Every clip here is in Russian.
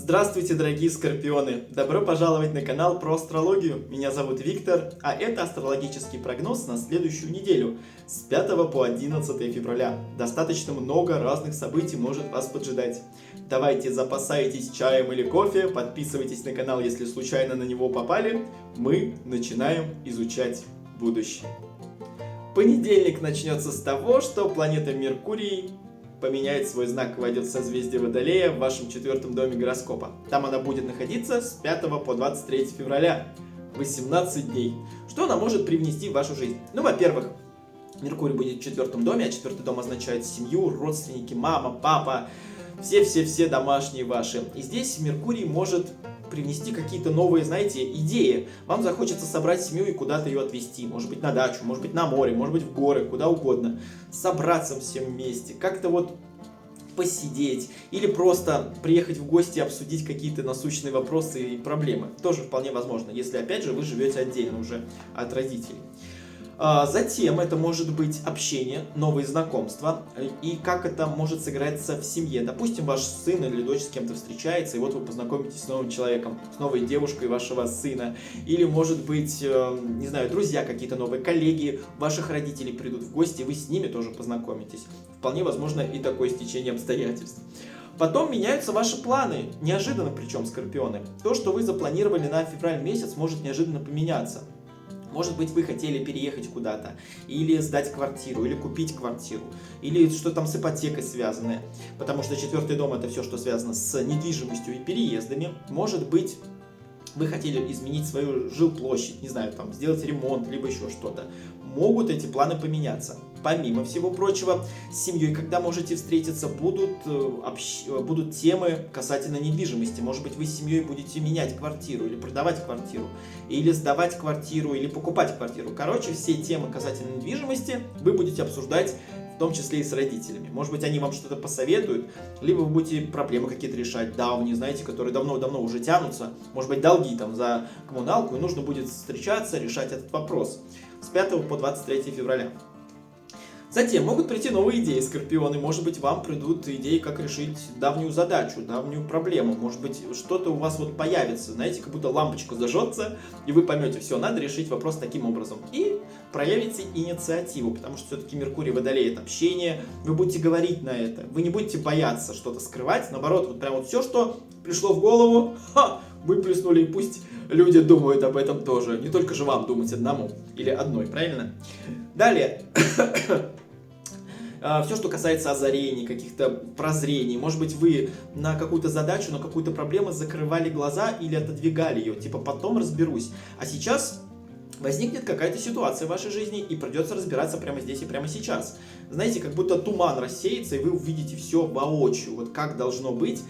Здравствуйте, дорогие скорпионы! Добро пожаловать на канал про астрологию. Меня зовут Виктор, а это астрологический прогноз на следующую неделю с 5 по 11 февраля. Достаточно много разных событий может вас поджидать. Давайте запасайтесь чаем или кофе, подписывайтесь на канал, если случайно на него попали. Мы начинаем изучать будущее. Понедельник начнется с того, что планета Меркурий поменяет свой знак, войдет в созвездие Водолея в вашем 4-м доме гороскопа. Там она будет находиться с 5 по 23 февраля, 18 дней. Что она может привнести в вашу жизнь? Ну, во-первых, Меркурий будет в 4-м доме, а 4-й дом означает семью, родственники, мама, папа, все домашние ваши. И здесь Меркурий может привнести какие-то новые, знаете, идеи. Вам захочется собрать семью и куда-то ее отвезти. Может быть, на дачу, может быть, на море, может быть, в горы, куда угодно. Собраться всем вместе, как-то вот посидеть. Или просто приехать в гости и обсудить какие-то насущные вопросы и проблемы. Тоже вполне возможно, если, опять же, вы живете отдельно уже от родителей. Затем это может быть общение, новые знакомства, и как это может сыграться в семье. Допустим, ваш сын или дочь с кем-то встречается, и вот вы познакомитесь с новым человеком, с новой девушкой вашего сына. Или, может быть, не знаю, друзья какие-то новые, коллеги ваших родителей придут в гости, и вы с ними тоже познакомитесь. Вполне возможно и такое стечение обстоятельств. Потом меняются ваши планы, неожиданно причем, скорпионы. То, что вы запланировали на февраль месяц, может неожиданно поменяться. Может быть, вы хотели переехать куда-то, или сдать квартиру, или купить квартиру, или что там с ипотекой связано. Потому что 4-й дом — это все, что связано с недвижимостью и переездами. Может быть, вы хотели изменить свою жилплощадь, не знаю, там, сделать ремонт, либо еще что-то. Могут эти планы поменяться. Помимо всего прочего, с семьей, когда можете встретиться, будут темы касательно недвижимости. Может быть, вы с семьей будете менять квартиру, или продавать квартиру, или сдавать квартиру, или покупать квартиру. Короче, все темы касательно недвижимости вы будете обсуждать, в том числе и с родителями. Может быть, они вам что-то посоветуют, либо вы будете проблемы какие-то решать, давние, знаете, которые давно-давно уже тянутся. Может быть, долги там за коммуналку, и нужно будет встречаться, решать этот вопрос с 5 по 23 февраля. Затем могут прийти новые идеи, скорпионы. Может быть, вам придут идеи, как решить давнюю задачу, давнюю проблему. Может быть, что-то у вас вот появится, знаете, как будто лампочка зажжется, и вы поймете, все, надо решить вопрос таким образом. И проявите инициативу, потому что все-таки Меркурий водолеет общение, вы будете говорить на это, вы не будете бояться что-то скрывать, наоборот, вот прям вот все, что пришло в голову, выплеснули, и пусть люди думают об этом тоже, не только же вам думать одному или одной, правильно? Далее. Все, что касается озарений, каких-то прозрений. Может быть, вы на какую-то задачу, на какую-то проблему закрывали глаза или отодвигали ее, типа потом разберусь. А сейчас возникнет какая-то ситуация в вашей жизни, и придется разбираться прямо здесь и прямо сейчас. Знаете, как будто туман рассеется, и вы увидите все воочию, вот как должно быть.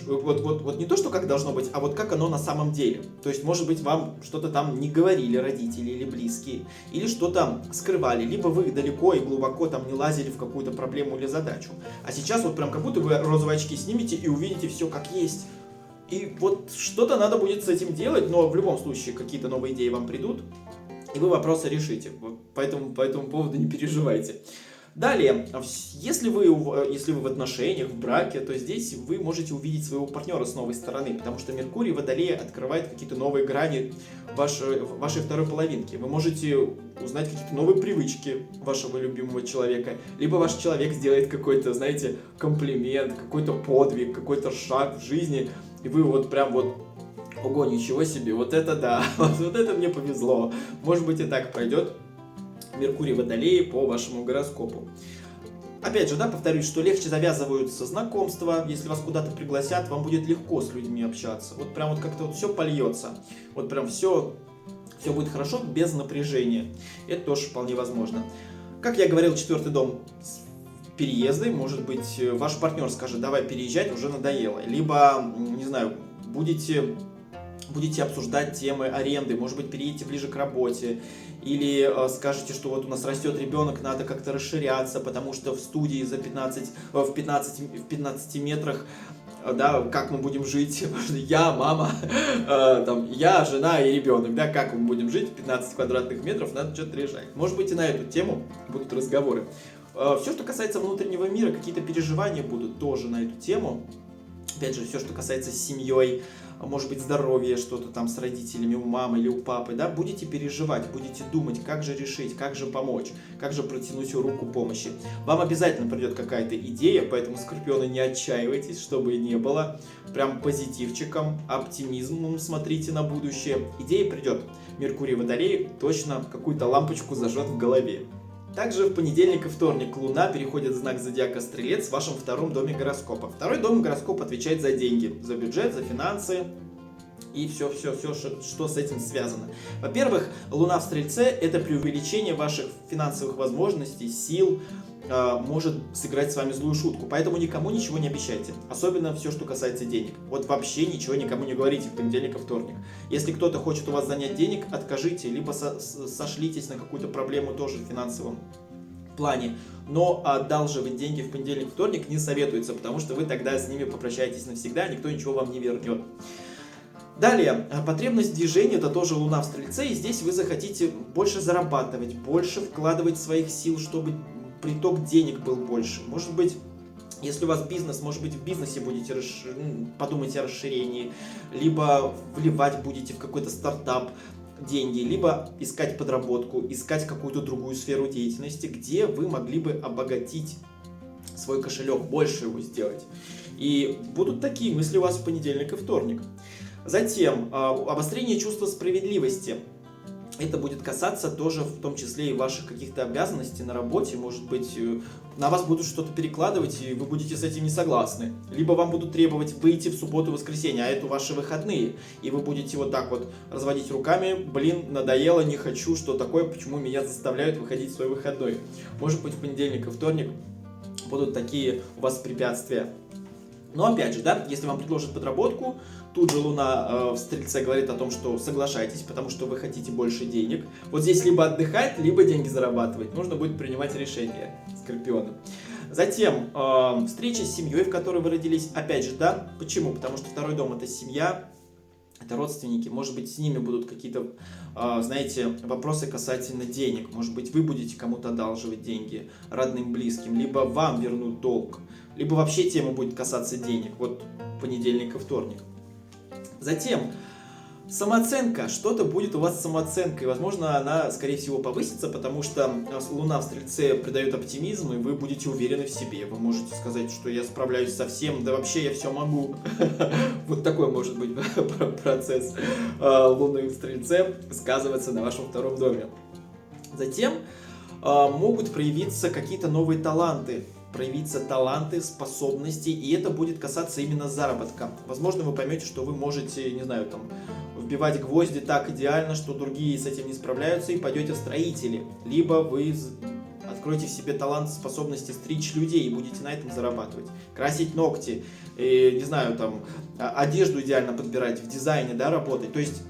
Вот не то, что как должно быть, а вот как оно на самом деле. То есть, может быть, вам что-то там не говорили родители или близкие, или что-то скрывали, либо вы далеко и глубоко там не лазили в какую-то проблему или задачу. А сейчас вот прям как будто вы розовые очки снимете и увидите все как есть. И вот что-то надо будет с этим делать, но в любом случае какие-то новые идеи вам придут, и вы вопросы решите. Поэтому по этому поводу не переживайте. Далее, если вы в отношениях, в браке, то здесь вы можете увидеть своего партнера с новой стороны, потому что Меркурий в Водолее открывает какие-то новые грани вашей второй половинки. Вы можете узнать какие-то новые привычки вашего любимого человека, либо ваш человек сделает какой-то, знаете, комплимент, какой-то подвиг, какой-то шаг в жизни, и вы вот прям вот: ого, ничего себе, вот это да, вот это мне повезло. Может быть, и так пойдет Меркурий в Водолее по вашему гороскопу. Опять же, повторюсь, что легче завязываются знакомства. Если вас куда-то пригласят, вам будет легко с людьми общаться. Вот прям вот как-то вот все польется. Вот прям все будет хорошо, без напряжения. Это тоже вполне возможно. Как я говорил, 4-й дом — переезды. Может быть, ваш партнер скажет: давай переезжать, уже надоело. Либо, не знаю, будете обсуждать темы аренды, может быть, переедете ближе к работе, или скажете, что вот у нас растет ребенок, надо как-то расширяться, потому что в студии в 15 метрах, да, как мы будем жить, я, мама, я, жена и ребенок, да, как мы будем жить в 15 квадратных метров, надо что-то решать. Может быть, и на эту тему будут разговоры. Все, что касается внутреннего мира, какие-то переживания будут тоже на эту тему. Опять же, все, что касается с семьей, может быть, здоровья, что-то там с родителями, у мамы или у папы, да, будете переживать, будете думать, как же решить, как же помочь, как же протянуть руку помощи. Вам обязательно придет какая-то идея, поэтому, скорпионы, не отчаивайтесь, чтобы не было. Прям позитивчиком, оптимизмом смотрите на будущее. Идея придет. Меркурий в Водолее точно какую-то лампочку зажжет в голове. Также в понедельник и вторник Луна переходит в знак зодиака Стрелец в вашем втором доме гороскопа. Второй дом гороскопа отвечает за деньги, за бюджет, за финансы и все, что с этим связано. Во-первых, Луна в Стрельце – это преувеличение ваших финансовых возможностей, сил, может сыграть с вами злую шутку. Поэтому никому ничего не обещайте. Особенно все, что касается денег. Вот вообще ничего никому не говорите в понедельник и вторник. Если кто-то хочет у вас занять денег, откажите, либо сошлитесь на какую-то проблему тоже в финансовом плане. Но одалживать деньги в понедельник и вторник не советуется, потому что вы тогда с ними попрощаетесь навсегда, никто ничего вам не вернет. Далее, потребность в движении – это тоже Луна в Стрельце, и здесь вы захотите больше зарабатывать, больше вкладывать своих сил, чтобы приток денег был больше. Может быть, если у вас бизнес, может быть, в бизнесе будете подумайте о расширении, либо вливать будете в какой-то стартап деньги, либо искать подработку, искать какую-то другую сферу деятельности, где вы могли бы обогатить свой кошелек, больше его сделать. И будут такие мысли у вас в понедельник и вторник. Затем, обострение чувства справедливости. Это будет касаться тоже в том числе и ваших каких-то обязанностей на работе. Может быть, на вас будут что-то перекладывать, и вы будете с этим не согласны. Либо вам будут требовать выйти в субботу и воскресенье, а это ваши выходные. И вы будете вот так вот разводить руками: блин, надоело, не хочу, что такое, почему меня заставляют выходить в свой выходной. Может быть, в понедельник и вторник будут такие у вас препятствия. Но опять же, да, если вам предложат подработку, тут же Луна в Стрельце говорит о том, что соглашайтесь, потому что вы хотите больше денег. Вот здесь либо отдыхать, либо деньги зарабатывать. Нужно будет принимать решение, скорпионы. Затем, встреча с семьей, в которой вы родились. Опять же, да, почему? Потому что второй дом – это семья, это родственники. Может быть, с ними будут какие-то, знаете, вопросы касательно денег. Может быть, вы будете кому-то одалживать деньги, родным, близким, либо вам вернут долг. Либо вообще тема будет касаться денег. Вот понедельник и вторник. Затем, самооценка. Что-то будет у вас с самооценкой. Возможно, она, скорее всего, повысится, потому что Луна в Стрельце придает оптимизм, и вы будете уверены в себе. Вы можете сказать, что я справляюсь со всем, да вообще я все могу. Вот такой может быть процесс Луны в Стрельце сказываться на вашем втором доме. Затем могут проявиться какие-то новые таланты. Проявиться таланты, способности, и это будет касаться именно заработка. Возможно, вы поймете, что вы можете, не знаю, там, вбивать гвозди так идеально, что другие с этим не справляются, и пойдете в строители. Либо вы откроете в себе талант, способности стричь людей и будете на этом зарабатывать. Красить ногти, не знаю, там, одежду идеально подбирать, в дизайне, да, работать. То есть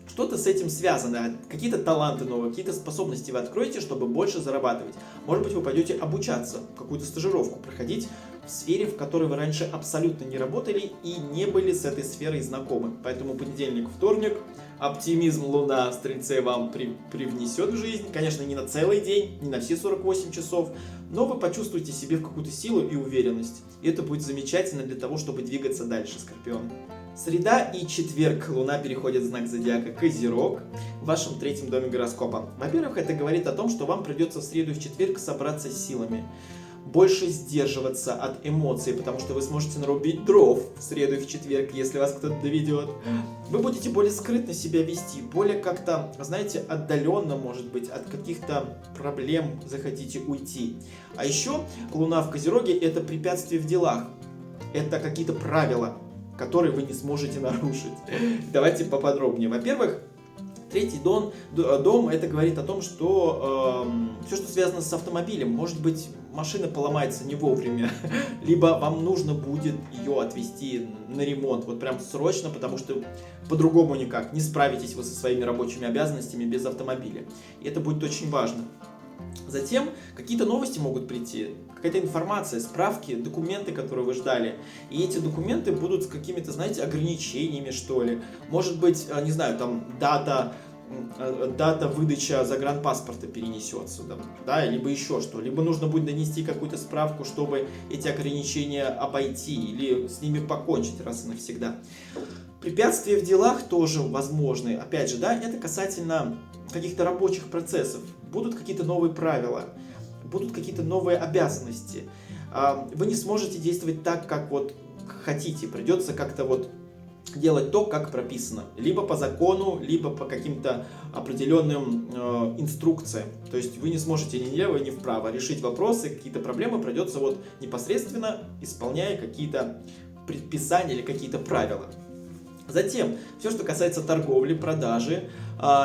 что-то с этим связано, какие-то таланты новые, какие-то способности вы откроете, чтобы больше зарабатывать. Может быть, вы пойдете обучаться, какую-то стажировку проходить в сфере, в которой вы раньше абсолютно не работали и не были с этой сферой знакомы. Поэтому понедельник, вторник, оптимизм Луна в Стрельце вам привнесет в жизнь. Конечно, не на целый день, не на все 48 часов, но вы почувствуете в себе какую-то силу и уверенность. И это будет замечательно для того, чтобы двигаться дальше, скорпион. Среда и четверг Луна переходит в знак зодиака Козерог в вашем третьем доме гороскопа. Во-первых, это говорит о том, что вам придется в среду и в четверг собраться с силами, больше сдерживаться от эмоций, потому что вы сможете нарубить дров в среду и в четверг, если вас кто-то доведет. Вы будете более скрытно себя вести, более как-то, знаете, отдаленно, может быть, от каких-то проблем захотите уйти. А еще Луна в Козероге – это препятствие в делах, это какие-то правила, которые вы не сможете нарушить. Давайте поподробнее. Во-первых, третий дом это говорит о том, что все, что связано с автомобилем, может быть, машина поломается не вовремя, либо вам нужно будет ее отвезти на ремонт, вот прям срочно, потому что по-другому никак, не справитесь вы со своими рабочими обязанностями без автомобиля. И это будет очень важно. Затем какие-то новости могут прийти, какая-то информация, справки, документы, которые вы ждали. И эти документы будут с какими-то, знаете, ограничениями, что ли. Может быть, не знаю, там дата дата выдачи загранпаспорта перенесется, да, либо еще что, либо нужно будет донести какую-то справку, чтобы эти ограничения обойти или с ними покончить раз и навсегда. Препятствия в делах тоже возможны. Опять же, да, это касательно каких-то рабочих процессов. Будут какие-то новые правила, будут какие-то новые обязанности. Вы не сможете действовать так, как вот хотите. Придется как-то вот делать то, как прописано. Либо по закону, либо по каким-то определенным инструкциям. То есть вы не сможете ни влево, ни вправо решить вопросы, какие-то проблемы придется вот непосредственно исполняя какие-то предписания или какие-то правила. Затем, все, что касается торговли, продажи,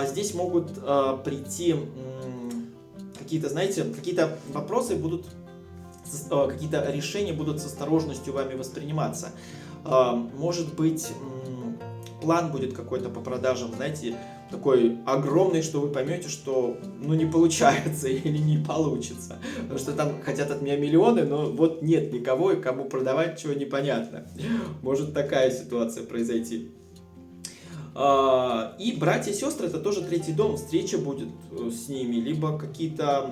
здесь могут прийти какие-то, знаете, какие-то вопросы будут, какие-то решения будут с осторожностью вами восприниматься. Может быть, план будет какой-то по продажам, знаете, такой огромный, что вы поймете, что не получается или не получится. Потому что там хотят от меня миллионы, но вот нет никого, и кому продавать, чего непонятно. Может такая ситуация произойти. И братья и сестры — это тоже третий дом, встреча будет с ними, либо какие-то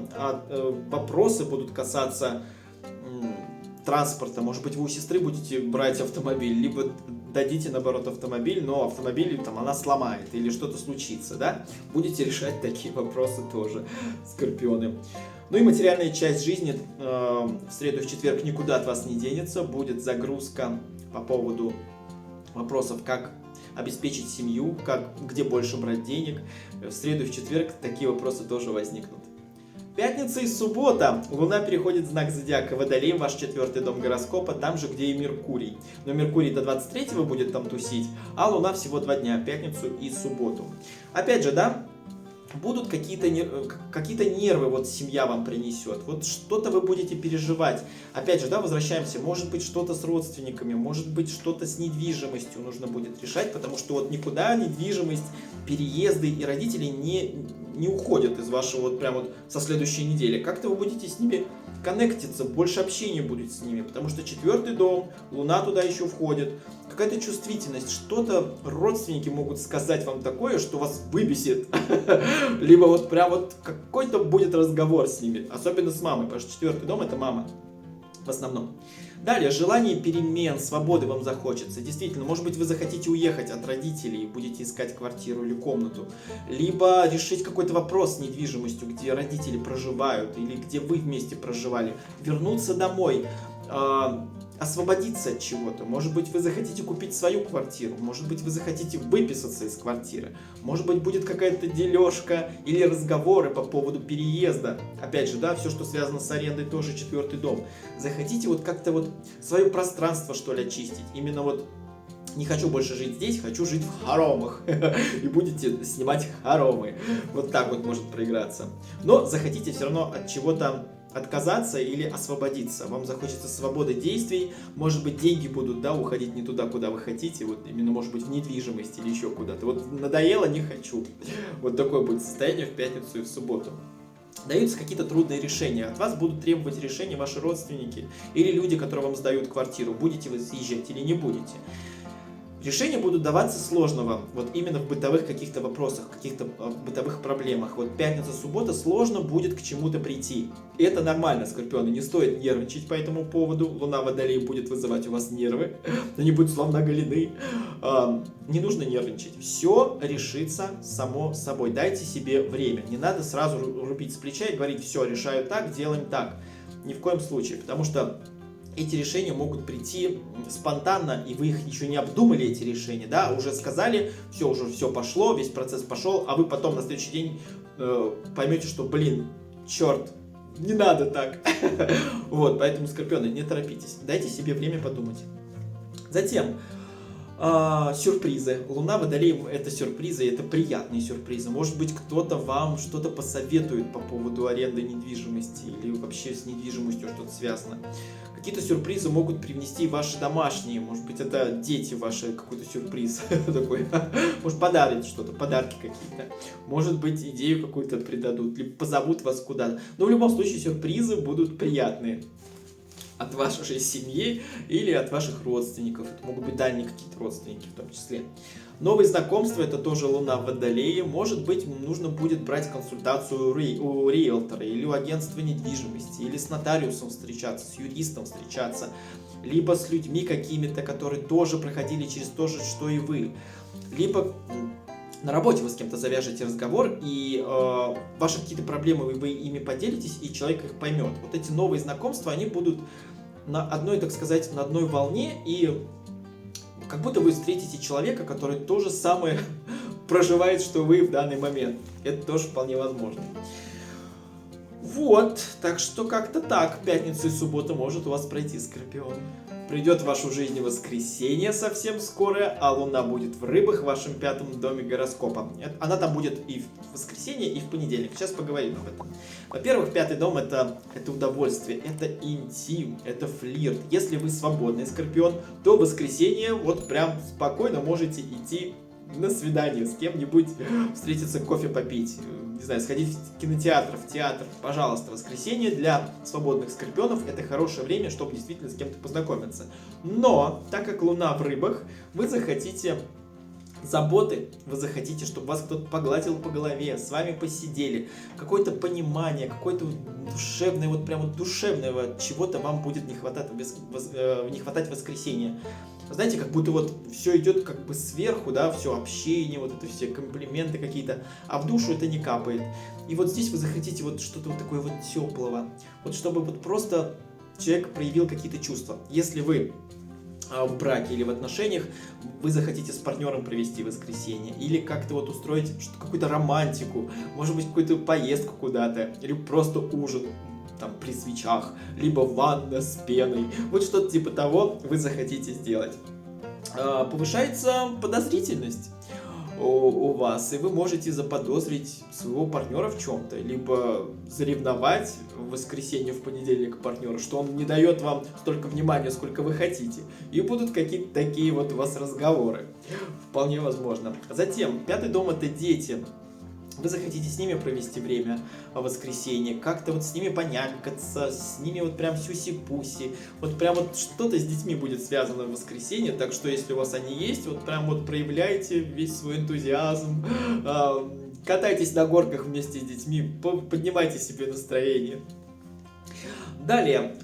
вопросы будут касаться транспорта. Может быть, вы у сестры будете брать автомобиль, либо дадите, наоборот, автомобиль, но автомобиль там она сломает или что-то случится, да? Будете решать такие вопросы тоже, скорпионы. Ну и материальная часть жизни в среду и в четверг никуда от вас не денется. Будет загрузка по поводу вопросов, как обеспечить семью, где больше брать денег. В среду и в четверг такие вопросы тоже возникнут. Пятница и суббота. Луна переходит в знак зодиака Водолей, ваш 4-й дом гороскопа, там же, где и Меркурий. Но Меркурий до 23-го будет там тусить, а Луна всего 2 дня, пятницу и субботу. Опять же, да, будут какие-то нервы, вот семья вам принесет, вот что-то вы будете переживать. Опять же, да, возвращаемся, может быть что-то с родственниками, может быть что-то с недвижимостью нужно будет решать, потому что вот никуда недвижимость, переезды и родители не уходят из вашего вот прям вот со следующей недели. Как-то вы будете с ними коннектиться, больше общения будет с ними, потому что 4-й дом, Луна туда еще входит, какая-то чувствительность, что-то родственники могут сказать вам такое, что вас выбесит, либо вот прям вот какой-то будет разговор с ними, особенно с мамой, потому что 4-й дом — это мама в основном. Далее, желание перемен, свободы вам захочется. Действительно, может быть, вы захотите уехать от родителей и будете искать квартиру или комнату. Либо решить какой-то вопрос с недвижимостью, где родители проживают или где вы вместе проживали. Вернуться домой, освободиться от чего-то. Может быть, вы захотите купить свою квартиру. Может быть, вы захотите выписаться из квартиры. Может быть, будет какая-то дележка или разговоры по поводу переезда. Опять же, да, все, что связано с арендой, тоже 4-й дом. Захотите вот как-то вот свое пространство, что ли, очистить. Именно вот не хочу больше жить здесь, хочу жить в хоромах. И будете снимать хоромы. Вот так вот может проиграться. Но захотите все равно от чего-то отказаться или освободиться. Вам захочется свободы действий, может быть, деньги будут, да, уходить не туда, куда вы хотите, вот именно, может быть, в недвижимость или еще куда-то. Вот надоело, не хочу. Вот такое будет состояние в пятницу и в субботу. Даются какие-то трудные решения. От вас будут требовать решения ваши родственники или люди, которые вам сдают квартиру. Будете вы съезжать или не будете. Решения будут даваться сложно вам, вот именно в бытовых каких-то вопросах, каких-то бытовых проблемах. Вот пятница, суббота сложно будет к чему-то прийти. И это нормально, скорпионы, не стоит нервничать по этому поводу. Луна Водолей будет вызывать у вас нервы, они будут словно оголены. Не нужно нервничать, все решится само собой. Дайте себе время, не надо сразу рубить с плеча и говорить: все, решаю так, делаем так. Ни в коем случае, потому что эти решения могут прийти спонтанно, и вы их еще не обдумали, эти решения, да, уже сказали, уже все пошло, весь процесс пошел, а вы потом на следующий день поймете, что, черт, не надо так. Вот, поэтому, скорпионы, не торопитесь, дайте себе время подумать. Затем, сюрпризы. Луна Водолей — это сюрпризы, это приятные сюрпризы. Может быть, кто-то вам что-то посоветует по поводу аренды недвижимости или вообще с недвижимостью что-то связано. Какие-то сюрпризы могут привнести ваши домашние. Может быть, это дети ваши, какой-то сюрприз такой. Может, подарят что-то, подарки какие-то. Может быть, идею какую-то придадут, либо позовут вас куда-то. Но в любом случае сюрпризы будут приятные. от вашей же семьи или от ваших родственников. Это могут быть дальние какие-то родственники в том числе. Новые знакомства — это тоже Луна в Водолее. Может быть, нужно будет брать консультацию у риэлтора или у агентства недвижимости, или с нотариусом встречаться, с юристом встречаться, либо с людьми какими-то, которые тоже проходили через то же, что и вы. Либо на работе вы с кем-то завяжете разговор, и ваши какие-то проблемы, вы ими поделитесь, и человек их поймет. Вот эти новые знакомства, они будут на одной, так сказать, на одной волне, и как будто вы встретите человека, который то же самое проживает, что вы в данный момент. Это тоже вполне возможно. Вот, так что как-то так. Пятница и суббота может у вас пройти, Скорпион. Придет в вашу жизнь воскресенье совсем скоро, а Луна будет в Рыбах, в вашем 5-м доме гороскопа. Она там будет и в воскресенье, и в понедельник. Сейчас поговорим об этом. Во-первых, 5-й дом это удовольствие, это интим, это флирт. Если вы свободный Скорпион, то в воскресенье вот прям спокойно можете идти на свидание с кем-нибудь, встретиться, кофе попить, не знаю, сходить в кинотеатр, в театр. Пожалуйста, воскресенье для свободных скорпионов — это хорошее время, чтобы действительно с кем-то познакомиться. Но, так как Луна в Рыбах, вы захотите заботы, вы захотите, чтобы вас кто-то погладил по голове, с вами посидели, какое-то понимание, какое-то душевное, вот прям вот душевного чего-то вам будет не хватать в воскресенье. Знаете, как будто вот все идет как бы сверху, да, все общение, вот это все комплименты какие-то, а в душу это не капает. И вот здесь вы захотите вот что-то вот такое вот теплого, вот чтобы вот просто человек проявил какие-то чувства. Если вы в браке или в отношениях, вы захотите с партнером провести воскресенье или как-то вот устроить какую-то романтику, может быть, какую-то поездку куда-то, или просто ужин там при свечах, либо ванна с пеной, вот что-то типа того вы захотите сделать. Повышается подозрительность у вас, и вы можете заподозрить своего партнера в чем-то, либо заревновать в воскресенье, в понедельник партнера, что он не дает вам столько внимания, сколько вы хотите, и будут какие-то такие вот у вас разговоры, вполне возможно. Затем, 5-й дом — это дети. Вы захотите с ними провести время в воскресенье, как-то вот с ними понянькаться, с ними вот прям сюси-пуси, вот прям вот что-то с детьми будет связано в воскресенье, так что если у вас они есть, вот прям вот проявляйте весь свой энтузиазм, катайтесь на горках вместе с детьми, поднимайте себе настроение. Далее,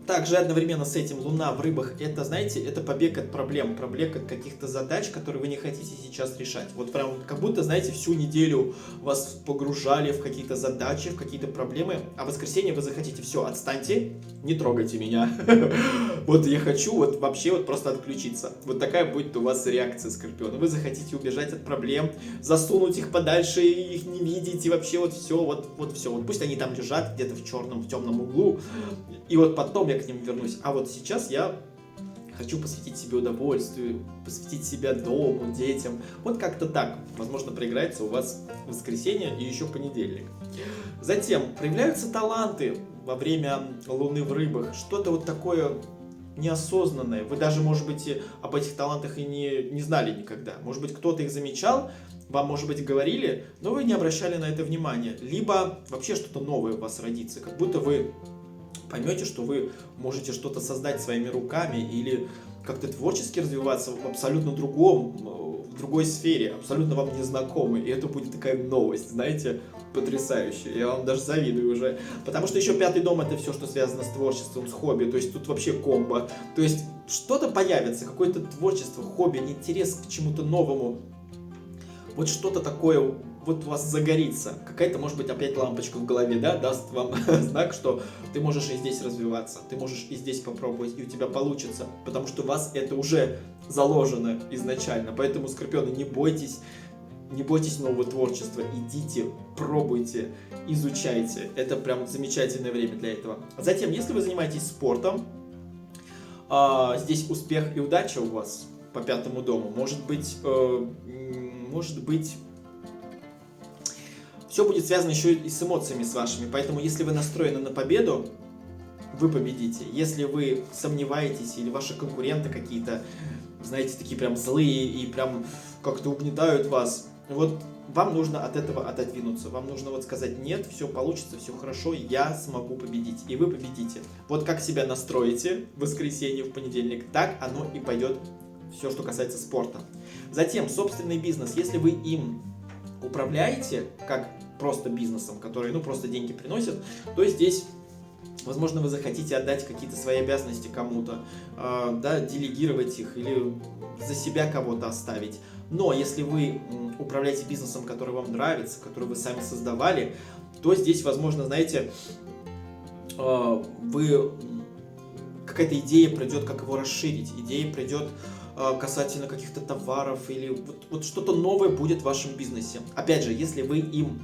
также одновременно с этим Луна в Рыбах, это, знаете, это побег от проблем, побег от каких-то задач, которые вы не хотите сейчас решать. Вот прям как будто, знаете, всю неделю вас погружали в какие-то задачи, в какие-то проблемы, а в воскресенье вы захотите: все, отстаньте, не трогайте меня. Вот я хочу вот вообще вот просто отключиться. Вот такая будет у вас реакция, Скорпион. Вы захотите убежать от проблем, засунуть их подальше, их не видеть, и вообще вот все, вот все. Вот пусть они там лежат где-то в черном, в темном углу, и вот потом я к ним вернусь. А вот сейчас я хочу посвятить себе удовольствию, посвятить себя дому, детям. Вот как-то так. Возможно, проиграется у вас воскресенье и еще понедельник. Затем проявляются таланты во время Луны в Рыбах. Что-то вот такое неосознанное. Вы даже, может быть, об этих талантах и не знали никогда. Может быть, кто-то их замечал, вам, может быть, говорили, но вы не обращали на это внимания. Либо вообще что-то новое у вас родится, как будто вы поймете, что вы можете что-то создать своими руками или как-то творчески развиваться в абсолютно в другой сфере, абсолютно вам незнакомой. И это будет такая новость, знаете, потрясающая. Я вам даже завидую уже. Потому что еще 5-й дом — это все, что связано с творчеством, с хобби. То есть тут вообще комбо. То есть что-то появится, какое-то творчество, хобби, интерес к чему-то новому. Вот что-то такое вот у вас загорится. Какая-то, может быть, опять лампочка в голове, да, даст вам знак, что ты можешь и здесь развиваться, ты можешь и здесь попробовать, и у тебя получится. Потому что у вас это уже заложено изначально. Поэтому, Скорпионы, не бойтесь нового творчества. Идите, пробуйте, изучайте. Это прям замечательное время для этого. Затем, если вы занимаетесь спортом, здесь успех и удача у вас по 5-му дому. Может быть, все будет связано еще и с эмоциями с вашими. Поэтому, если вы настроены на победу, вы победите. Если вы сомневаетесь или ваши конкуренты какие-то, знаете, такие прям злые и прям как-то угнетают вас, вот вам нужно от этого отодвинуться. Вам нужно вот сказать: нет, все получится, все хорошо, я смогу победить. И вы победите. Вот как себя настроите в воскресенье, в понедельник, так оно и пойдет все, что касается спорта. Затем, собственный бизнес. Если вы им управляете, как просто бизнесом, который, просто деньги приносит, то здесь, возможно, вы захотите отдать какие-то свои обязанности кому-то, да, делегировать их или за себя кого-то оставить. Но если вы управляете бизнесом, который вам нравится, который вы сами создавали, то здесь, возможно, знаете, какая-то идея придет, как его расширить, идея придет касательно каких-то товаров или вот что-то новое будет в вашем бизнесе. Опять же, если вы им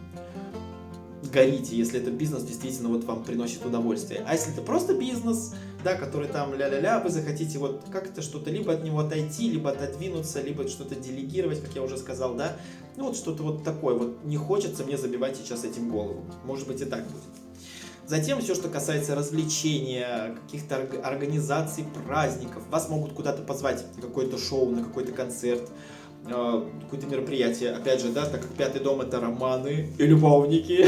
горите, если этот бизнес действительно вот вам приносит удовольствие. А если это просто бизнес, да, который там ля-ля-ля, вы захотите вот как-то что-то либо от него отойти, либо отодвинуться, либо что-то делегировать, как я уже сказал, да, вот что-то вот такое, вот не хочется мне забивать сейчас этим голову. Может быть и так будет. Затем все, что касается развлечения, каких-то организаций, праздников. Вас могут куда-то позвать на какое-то шоу, на какой-то концерт, какое-то мероприятие. Опять же, да, так как пятый дом — это романы и любовники.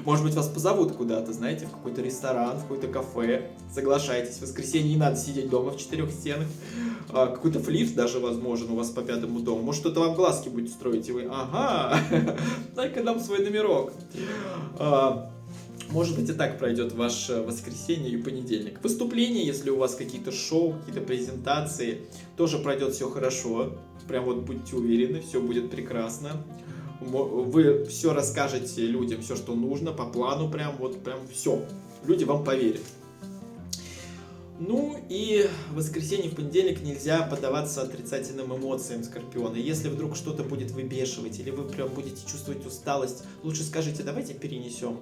Может быть, вас позовут куда-то, знаете, в какой-то ресторан, в какое-то кафе. Соглашайтесь, в воскресенье не надо сидеть дома в четырех стенах. Какой-то флирт даже возможен у вас по пятому дому. Может, кто-то вам глазки будет строить, и вы: ага, дай-ка нам свой номерок. Может быть, и так пройдет ваше воскресенье и понедельник. Выступления, если у вас какие-то шоу, какие-то презентации, тоже пройдет все хорошо. Прям вот будьте уверены, все будет прекрасно. Вы все расскажете людям, все, что нужно, по плану, прям все. Люди вам поверят. Ну и в воскресенье, в понедельник нельзя поддаваться отрицательным эмоциям, скорпионы. Если вдруг что-то будет выбешивать, или вы прям будете чувствовать усталость, лучше скажите: давайте перенесем.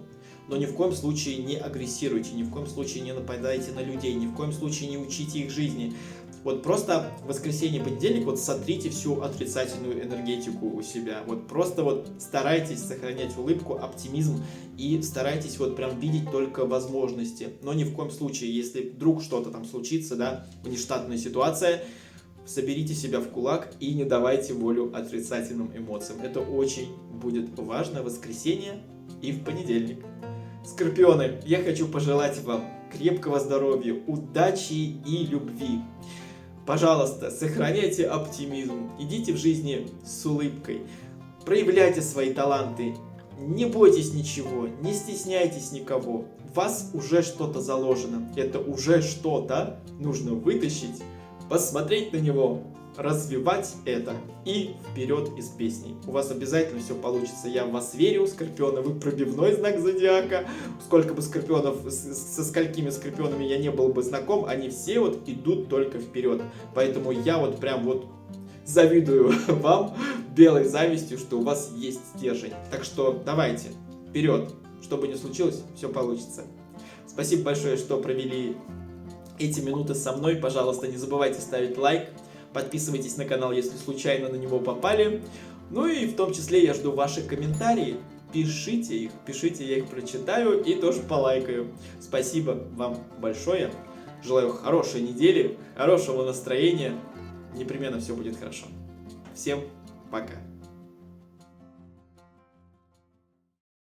Но ни в коем случае не агрессируйте, ни в коем случае не нападайте на людей, ни в коем случае не учите их жизни. Вот просто в воскресенье, понедельник вот сотрите всю отрицательную энергетику у себя. Вот просто вот старайтесь сохранять улыбку, оптимизм и старайтесь вот прям видеть только возможности. Но ни в коем случае, если вдруг что-то там случится, да, внештатная ситуация, соберите себя в кулак и не давайте волю отрицательным эмоциям. Это очень будет важно в воскресенье и в понедельник. Скорпионы, я хочу пожелать вам крепкого здоровья, удачи и любви. Пожалуйста, сохраняйте оптимизм, идите в жизни с улыбкой, проявляйте свои таланты, не бойтесь ничего, не стесняйтесь никого. В вас уже что-то заложено, это уже что-то нужно вытащить, посмотреть на него, развивать это и вперед из песней. У вас обязательно все получится. Я в вас верю, скорпионы. Вы пробивной знак зодиака. Сколько бы скорпионов, со сколькими скорпионами я не был бы знаком, они все вот идут только вперед. Поэтому я вот прям вот завидую вам белой завистью, что у вас есть стержень. Так что давайте вперед. Что бы ни случилось, все получится. Спасибо большое, что провели эти минуты со мной. Пожалуйста, не забывайте ставить лайк. Подписывайтесь на канал, если случайно на него попали. Ну и в том числе я жду ваши комментарии. Пишите, я их прочитаю и тоже полайкаю. Спасибо вам большое. Желаю хорошей недели, хорошего настроения. Непременно все будет хорошо. Всем пока.